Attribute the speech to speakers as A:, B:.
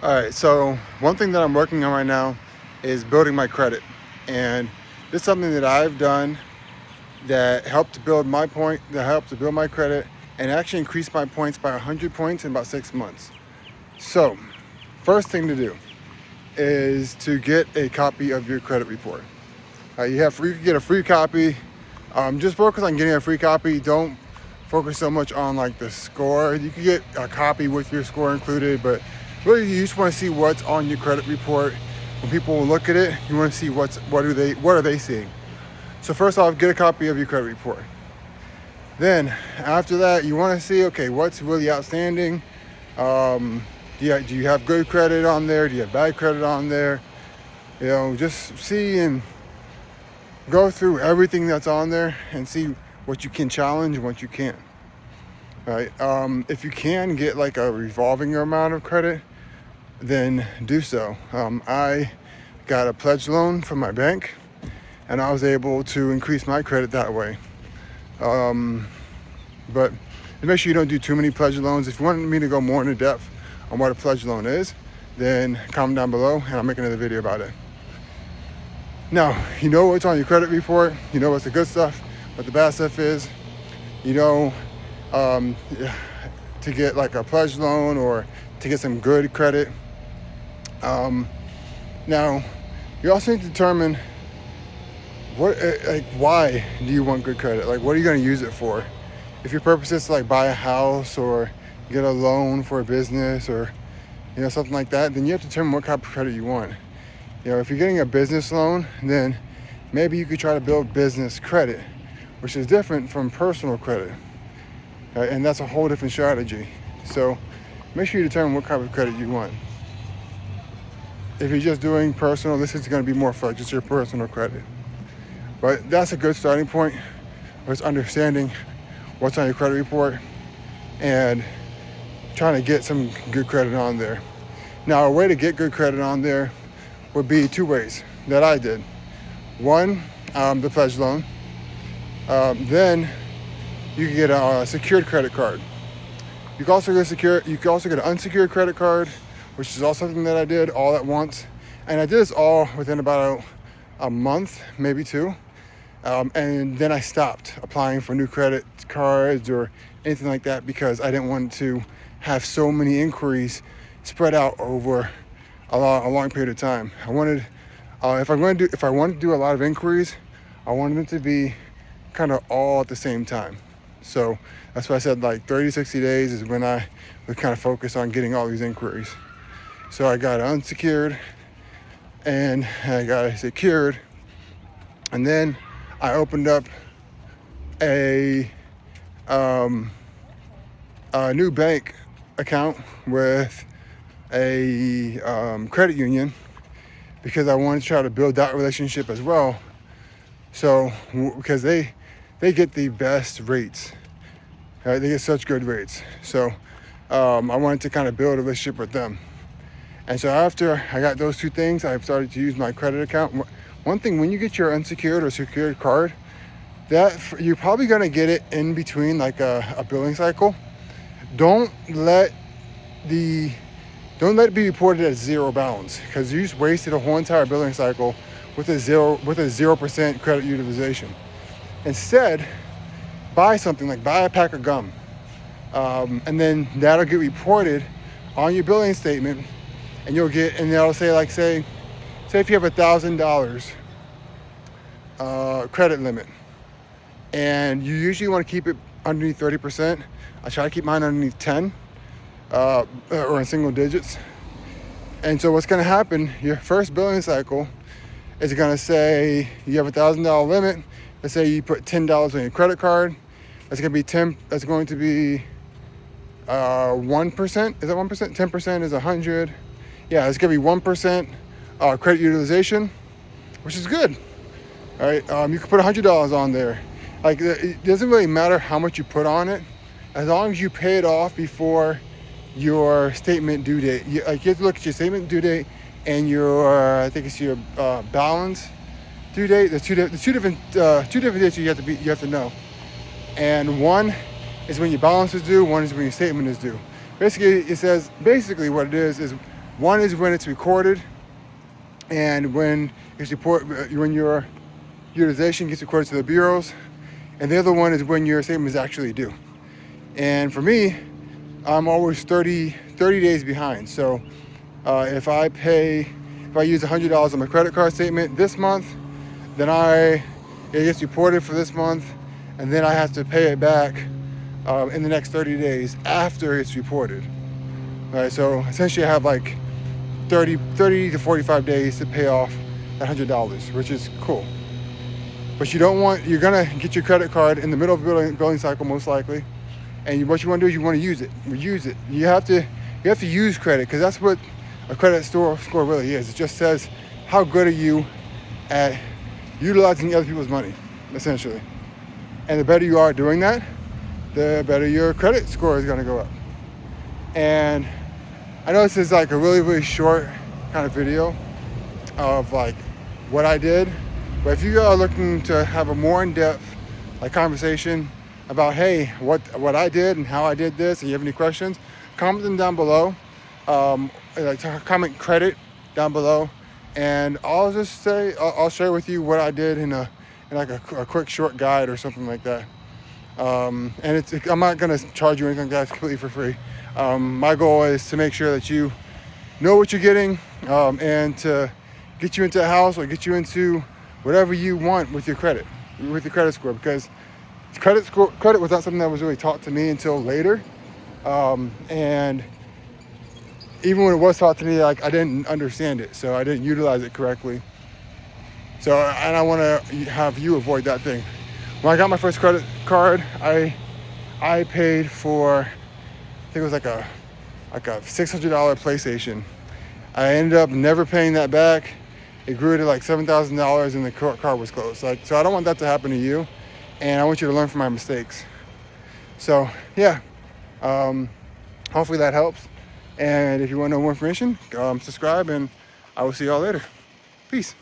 A: All right, so one thing that I'm working on right now is building my credit. And this is something that I've done that helped to build my point, that helped to build my credit and actually increase my points by 100 points in about 6 months. So, first thing to do is to get a copy of your credit report. You can get a free copy. Just focus on getting a free copy. Don't focus so much on like the score. You can get a copy with your score included, but really you just want to see what's on your credit report. When people look at it, you want to see what are they seeing. So first off, get a copy of your credit report. Then after that, you want to see, okay, what's really outstanding. Do you have good credit on there? Do you have bad credit on there? Just see and go through everything that's on there and see what you can challenge and what you can't. Right? If you can get like a revolving amount of credit, then do so. I got a pledge loan from my bank, and I was able to increase my credit that way. But make sure you don't do too many pledge loans. If you want me to go more into depth on what a pledge loan is, then comment down below and I'll make another video about it. Now, you know what's on your credit report. You know what's the good stuff, what the bad stuff is. To get like a pledge loan or to get some good credit. Now, you also need to determine why do you want good credit? Like, what are you going to use it for? If your purpose is to like buy a house or get a loan for a business or something like that, then you have to determine what type of credit you want. If you're getting a business loan, then maybe you could try to build business credit, which is different from personal credit. And that's a whole different strategy. So make sure you determine what type of credit you want. If you're just doing personal, this is going to be more for just your personal credit. But that's a good starting point, was understanding what's on your credit report and trying to get some good credit on there. Now, a way to get good credit on there would be two ways that I did. One, the pledge loan. Then you can get a secured credit card. You can also get an unsecured credit card, which is also something that I did all at once. And I did this all within about a month, maybe two. And then I stopped applying for new credit cards or anything like that because I didn't want to have so many inquiries spread out over a long period of time. I wanted, if I wanted to do a lot of inquiries, I wanted them to be kind of all at the same time. So that's why I said like 30 to 60 days is when I would kind of focus on getting all these inquiries. So I got unsecured and I got a secured, and then I opened up a new bank account with a credit union because I wanted to try to build that relationship as well. So because they get the best rates, right? They get such good rates. So I wanted to kind of build a relationship with them. And so after I got those two things, I've started to use my credit account. One thing, when you get your unsecured or secured card, that you're probably going to get it in between like a billing cycle. Don't let it be reported as zero balance, because you just wasted a whole entire billing cycle with a 0% credit utilization. Instead, buy something like buy a pack of gum, and then that'll get reported on your billing statement, and that'll say say if you have $1,000 credit limit, and you usually want to keep it underneath 30%. I try to keep mine underneath 10, or in single digits. And so what's going to happen, your first billing cycle is going to say you have $1,000 limit. Let's say you put $10 on your credit card. That's going to be 1%. Is that 1%? 10% is 100. Yeah, it's going to be 1% credit utilization, which is good. All right, you can put $100 on there. Like, it doesn't really matter how much you put on it, as long as you pay it off before your statement due date. You have to look at your statement due date and I think it's your balance due date. There's two different dates you have to know. And one is when your balance is due. One is when your statement is due. Basically, what it is One is when it's recorded, and when your utilization gets recorded to the bureaus, and the other one is when your statement is actually due. And for me, I'm always 30 days behind. So if I use $100 on my credit card statement this month, then it gets reported for this month, and then I have to pay it back in the next 30 days after it's reported. All right, so essentially I have like 30 to 45 days to pay off that $100, which is cool. But you're gonna get your credit card in the middle of the billing cycle most likely, and what you want to do is you want to use it. You have to use credit, because that's what a credit score really is. It just says how good are you at utilizing other people's money, essentially. And the better you are doing that, the better your credit score is going to go up. And I know this is like a really, really short kind of video of like what I did, but if you are looking to have a more in-depth like conversation about, hey, what I did and how I did this, and you have any questions, comment them down below. Comment credit down below, and I'll just say I'll share with you what I did in like a quick short guide or something like that. And I'm not gonna charge you anything, guys, completely for free. My goal is to make sure that you know what you're getting, and to get you into a house or get you into whatever you want with your credit score, because credit was not something that was really taught to me until later, and even when it was taught to me, like, I didn't understand it, so I didn't utilize it correctly. So, and I want to have you avoid that thing. When I got my first credit card, I paid for, I think it was like a $600 PlayStation. I ended up never paying that back. It grew to like $7,000, and the card was closed. So I don't want that to happen to you, and I want you to learn from my mistakes. So yeah, hopefully that helps. And if you want to know more information, subscribe, and I will see y'all later. Peace.